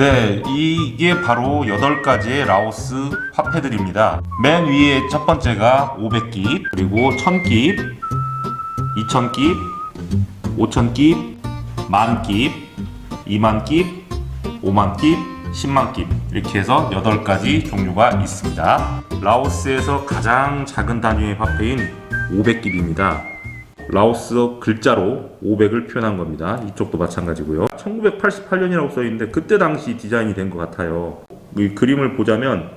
네, 이게 바로 8가지의 라오스 화폐들입니다. 맨 위에 첫 번째가 500깁, 그리고 1000깁, 2000깁, 5000깁, 10,000깁, 20,000깁, 50,000깁, 100,000깁 이렇게 해서 8가지 종류가 있습니다. 라오스에서 가장 작은 단위의 화폐인 500깁입니다. 라오스어 글자로 500을 표현한 겁니다. 이쪽도 마찬가지고요. 1988년이라고 써있는데 그때 당시 디자인이 된 것 같아요. 이 그림을 보자면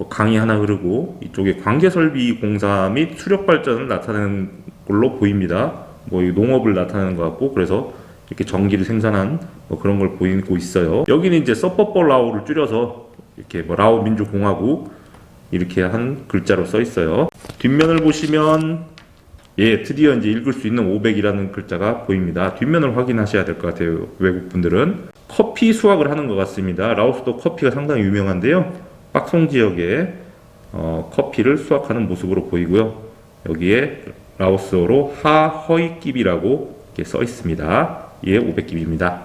강이 하나 흐르고 이쪽에 관계설비공사 및 수력발전을 나타내는 걸로 보입니다. 농업을 나타내는 것 같고, 그래서 이렇게 전기를 생산한 그런 걸 보이고 있어요. 여기는 이제 서퍼버 라오를 줄여서 이렇게 라오 민주공화국 이렇게 한 글자로 써 있어요. 뒷면을 보시면 드디어 이제 읽을 수 있는 500이라는 글자가 보입니다. 뒷면을 확인하셔야 될 것 같아요. 외국 분들은 커피 수확을 하는 것 같습니다. 라오스도 커피가 상당히 유명한데요. 빡송 지역에 커피를 수확하는 모습으로 보이고요. 여기에 라오스어로 하허이깁이라고 이렇게 써 있습니다. 이게 500깁입니다.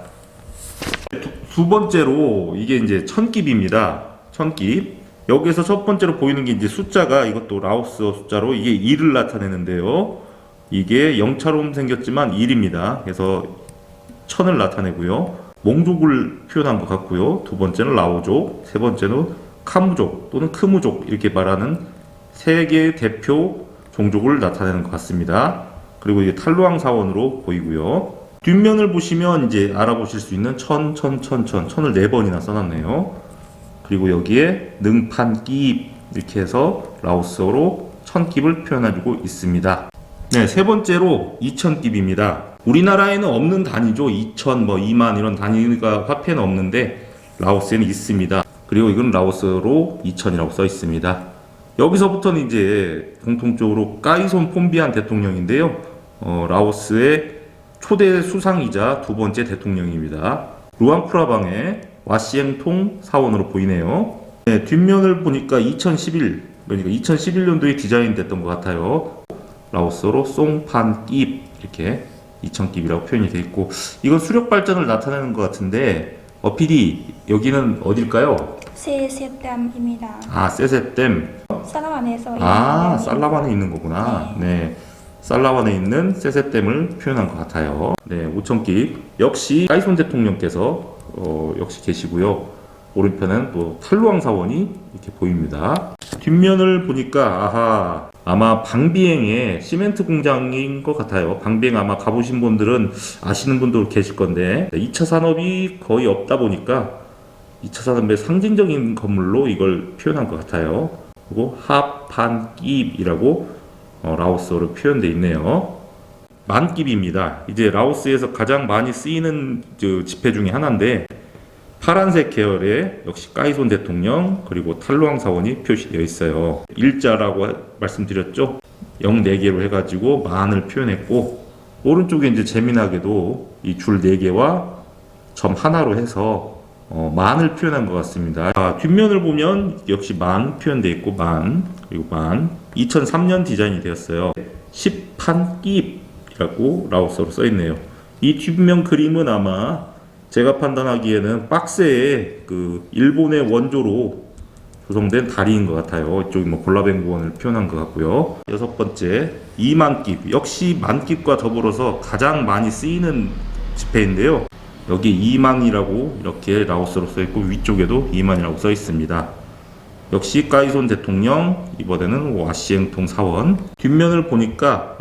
두 번째로 이게 이제 1000깁입니다. 1000깁. 여기에서 첫 번째로 보이는 게 이제 숫자가, 이것도 라오스어 숫자로 이게 1을 나타내는데요. 이게 0처럼 생겼지만 1입니다. 그래서 1000을 나타내고요. 몽족을 표현한 것 같고요. 두 번째는 라오족, 세 번째는 카무족 또는 크무족 이렇게 말하는 세 개의 대표 종족을 나타내는 것 같습니다. 그리고 이게 탈루앙 사원으로 보이고요. 뒷면을 보시면 이제 알아보실 수 있는 1000, 1000을 4번이나 써놨네요. 그리고 여기에 능판깁 이렇게 해서 라오스어로 1000깁을 표현해주고 있습니다. 네, 세 번째로 2000깁입니다. 우리나라에는 없는 단위죠. 2000, 2만 이런 단위가 화폐는 없는데 라오스에는 있습니다. 그리고 이건 라오스어로 2000이라고 써 있습니다. 여기서부터는 이제 공통적으로 까이손 폼비안 대통령인데요. 라오스의 초대 수상이자 두 번째 대통령입니다. 루앙프라방의 와시행통 사원으로 보이네요. 네, 뒷면을 보니까 2011, 그러니까 2011년도에 디자인 됐던 것 같아요. 라오스어로 송판깁 이렇게 2000깁이라고 표현이 되어 있고, 이건 수력 발전을 나타내는 것 같은데 PD 여기는 어딜까요? 세세댐입니다. 아, 세세댐. 살라반에서 살라반에 있는 거구나. 네. 살라반에 있는 세세댐을 표현한 것 같아요. 네, 5000깁. 역시 까이손 대통령께서 역시 계시고요. 오른편은 또 탈루앙 사원이 이렇게 보입니다. 뒷면을 보니까 아마 방비행의 시멘트 공장인 것 같아요. 방비행 아마 가보신 분들은 아시는 분도 계실 건데, 2차 산업이 거의 없다 보니까 2차 산업의 상징적인 건물로 이걸 표현한 것 같아요. 그리고 하판깁이라고 라오스어로 표현되어 있네요. 10,000깁입니다. 이제 라오스에서 가장 많이 쓰이는 지폐 중에 하나인데, 파란색 계열의 역시 까이손 대통령 그리고 탈루앙 사원이 표시되어 있어요. 일자라고 말씀드렸죠. 0 4개로 해가지고 만을 표현했고, 오른쪽에 이제 재미나게도 이 줄 4개와 점 하나로 해서 만을 표현한 것 같습니다. 뒷면을 보면 역시 만 표현되어 있고, 그리고 2003년 디자인이 되었어요. 10판깁이라고 라오스어로 써있네요. 이 뒷면 그림은 아마 제가 판단하기에는 박스에 일본의 원조로 조성된 다리인 것 같아요. 이쪽이 볼라뱅구원을 표현한 것 같고요. 여섯 번째 20,000깁. 역시 10,000깁과 더불어서 가장 많이 쓰이는 지폐인데요. 여기 2만이라고 이렇게 라오스어로 써있고, 위쪽에도 2만이라고 써있습니다. 역시 까이손 대통령, 이번에는 와시행통 사원. 뒷면을 보니까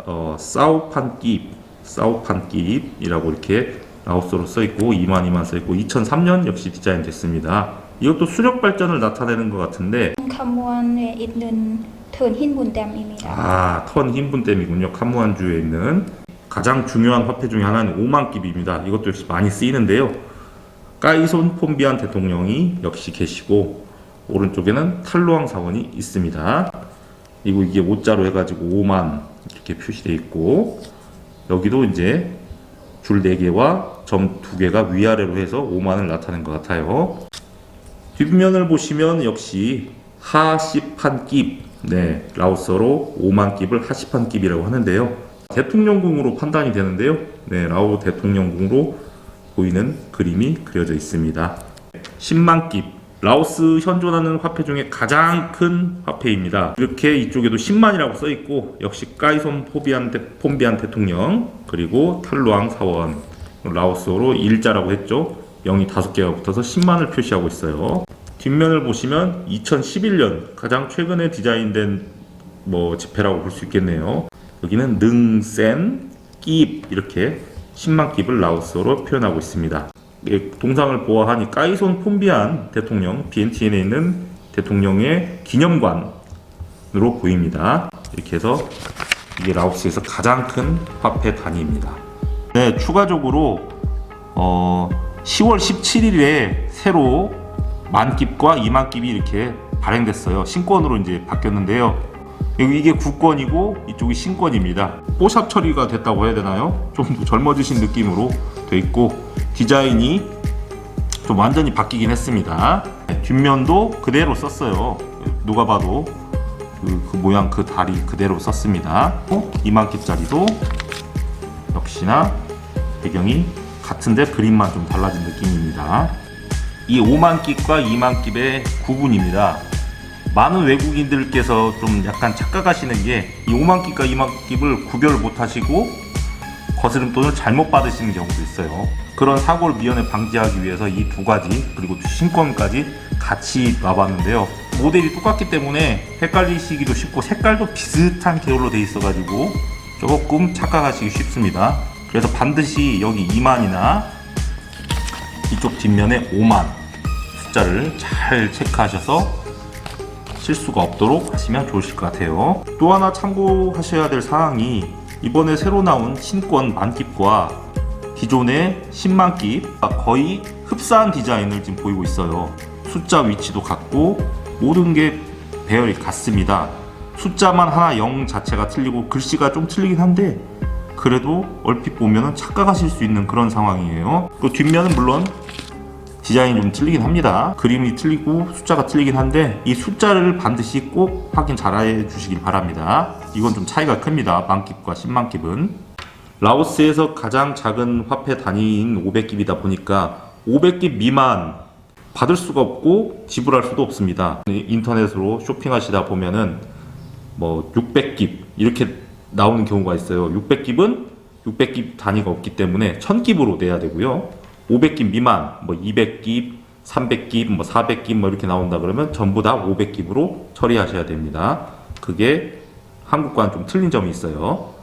사우판깁이라고 이렇게 라오스어로 써있고, 2만 써있고, 2003년 역시 디자인 됐습니다. 이것도 수력 발전을 나타내는 것 같은데, 카무안에 있는 턴 흰분댐입니다. 턴 흰분댐이군요. 카무안주에 있는 가장 중요한 화폐 중에 하나는 50,000깁입니다. 이것도 역시 많이 쓰이는데요. 까이손 폼비안 대통령이 역시 계시고, 오른쪽에는 탈루앙 사원이 있습니다. 그리고 이게 5자로 해가지고 5만 이렇게 표시되어 있고, 여기도 이제 줄 4개와 점 2개가 위아래로 해서 5만을 나타낸 것 같아요. 뒷면을 보시면 역시 하시판깁, 라오스어로 50,000깁을 하시판깁이라고 하는데요. 대통령궁으로 판단이 되는데요. 라오 대통령궁으로 보이는 그림이 그려져 있습니다. 10만 깁. 라오스 현존하는 화폐 중에 가장 큰 화폐입니다. 이렇게 이쪽에도 10만이라고 써 있고, 역시 까이손 폼비안 대통령, 그리고 탈루앙 사원, 라오스어로 일자라고 했죠. 0이 5개가 붙어서 10만을 표시하고 있어요. 뒷면을 보시면 2011년 가장 최근에 디자인된 지폐라고 볼 수 있겠네요. 여기는 능센 깁, 이렇게 10만 깁을 라오스어로 표현하고 있습니다. 동상을 보아하니 까이손 폼비안 대통령, 비엔티엔에 있는 대통령의 기념관으로 보입니다. 이렇게 해서 이게 라오스에서 가장 큰 화폐 단위입니다. 네, 추가적으로 10월 17일에 새로 만깁과 2만 깁이 이렇게 발행됐어요. 신권으로 이제 바뀌었는데요. 이게 구권이고 이쪽이 신권입니다. 뽀샵 처리가 됐다고 해야 되나요? 좀 더 젊어지신 느낌으로 돼 있고, 디자인이 좀 완전히 바뀌긴 했습니다. 뒷면도 그대로 썼어요. 누가 봐도 그 모양, 그 다리 그대로 썼습니다. 2만 깁짜리도 역시나 배경이 같은데 그림만 좀 달라진 느낌입니다. 이 5만 깁과 2만 깁의 구분입니다. 많은 외국인들께서 좀 약간 착각하시는 게, 이 5만 깁과 2만 깁을 구별을 못 하시고 거스름돈을 잘못 받으시는 경우도 있어요. 그런 사고를 미연에 방지하기 위해서 이 두 가지, 그리고 신권까지 같이 놔봤는데요. 모델이 똑같기 때문에 헷갈리시기도 쉽고, 색깔도 비슷한 계열로 돼 있어가지고 조금 착각하시기 쉽습니다. 그래서 반드시 여기 2만이나 이쪽 뒷면에 5만 숫자를 잘 체크하셔서 실수가 없도록 하시면 좋으실 것 같아요. 또 하나 참고하셔야 될 사항이, 이번에 새로 나온 신권 만깁과 기존의 10만 깁과 거의 흡사한 디자인을 지금 보이고 있어요. 숫자 위치도 같고 모든 게 배열이 같습니다. 숫자만 하나 0 자체가 틀리고 글씨가 좀 틀리긴 한데, 그래도 얼핏 보면 착각하실 수 있는 그런 상황이에요. 그 뒷면은 물론 디자인이 좀 틀리긴 합니다. 그림이 틀리고 숫자가 틀리긴 한데, 이 숫자를 반드시 꼭 확인 잘 해주시길 바랍니다. 이건 좀 차이가 큽니다. 만깁과 10만 깁은. 라오스에서 가장 작은 화폐 단위인 500깁이다 보니까 500깁 미만 받을 수가 없고 지불할 수도 없습니다. 인터넷으로 쇼핑하시다 보면은 600깁 이렇게 나오는 경우가 있어요. 600깁은 600깁 단위가 없기 때문에 1000깁으로 내야 되고요. 500깁 미만, 200깁, 300깁, 400깁 이렇게 나온다 그러면 전부 다 500깁으로 처리하셔야 됩니다. 그게 한국과는 좀 틀린 점이 있어요.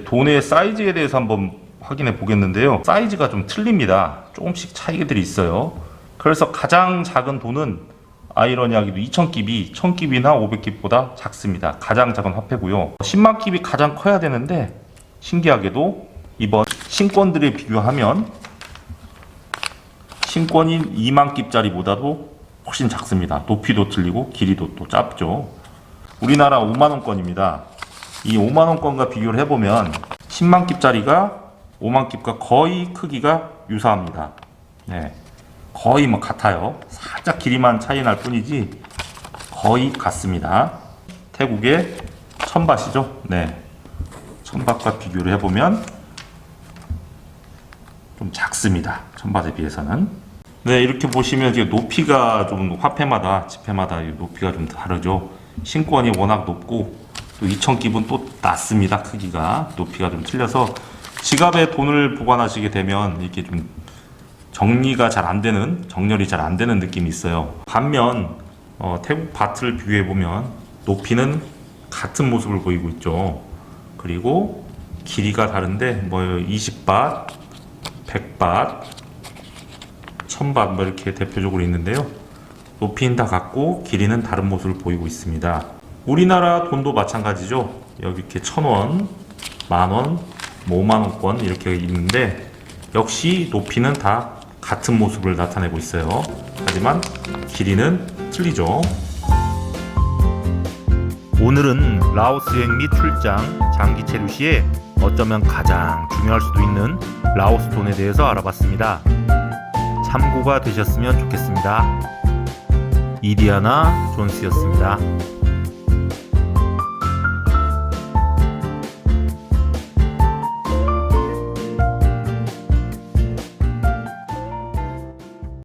돈의 사이즈에 대해서 한번 확인해 보겠는데요. 사이즈가 좀 틀립니다. 조금씩 차이들이 있어요. 그래서 가장 작은 돈은 아이러니하게도 2000깁이 1000깁이나 500깁보다 작습니다. 가장 작은 화폐고요. 10만 깁이 가장 커야 되는데, 신기하게도 이번 신권들에 비교하면 신권인 2만 깁짜리보다도 훨씬 작습니다. 높이도 틀리고 길이도 또 짧죠. 우리나라 5만원권입니다. 이 5만원권과 비교를 해보면 10만 깁짜리가 5만 깁과 거의 크기가 유사합니다. 네, 거의 같아요. 살짝 길이만 차이 날 뿐이지 거의 같습니다. 태국의 천밭이죠. 네, 천밭과 비교를 해보면 좀 작습니다. 천밭에 비해서는. 네, 이렇게 보시면 이제 높이가 좀 화폐마다, 지폐마다 높이가 좀 다르죠. 신권이 워낙 높고 또 2000깁은 또 낮습니다. 크기가, 높이가 좀 틀려서 지갑에 돈을 보관하시게 되면 이렇게 좀 정리가 잘 안 되는, 정렬이 잘 안 되는 느낌이 있어요. 반면 태국 바트를 비교해 보면 높이는 같은 모습을 보이고 있죠. 그리고 길이가 다른데 20밭, 100밭, 1000밭 이렇게 대표적으로 있는데요. 높이는 다 같고 길이는 다른 모습을 보이고 있습니다. 우리나라 돈도 마찬가지죠. 여기 이렇게 1000원, 만원, 5만원권 이렇게 있는데 역시 높이는 다 같은 모습을 나타내고 있어요. 하지만 길이는 틀리죠. 오늘은 라오스 여행 및 출장, 장기 체류 시에 어쩌면 가장 중요할 수도 있는 라오스 돈에 대해서 알아봤습니다. 참고가 되셨으면 좋겠습니다. 이디아나 존스였습니다.